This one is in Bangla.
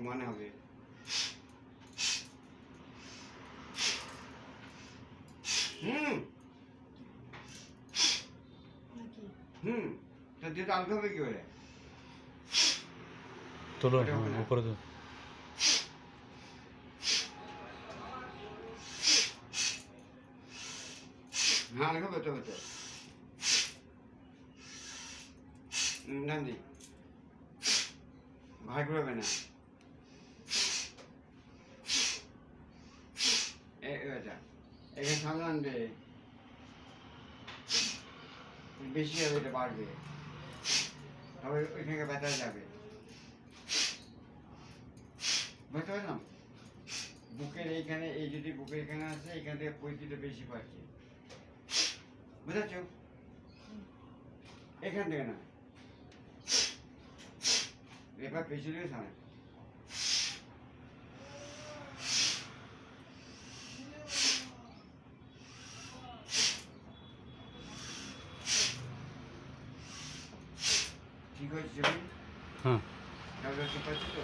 সমান হবে। তো যেটা আলগা হবে কি করে? তোলো উপরে তো হ্যাঁ আলগা হতে হতে নান্দি ভাই করবে না এটা এখানে সামনে আনবে, বেশি হবে, এটা বাড়বে, তবে ওইখানে ব্যথা যাবে। বুঝতে পারলাম? বুকের এইখানে, এই যদি বুকের এখানে আছে, এখান থেকে পরিচিত বেশি পাচ্ছে, বুঝেছ? এখান থেকে না, এবার পেছনে সামনে। ঠিক হয়েছে? হ্যাঁ পাচ্ছি তো।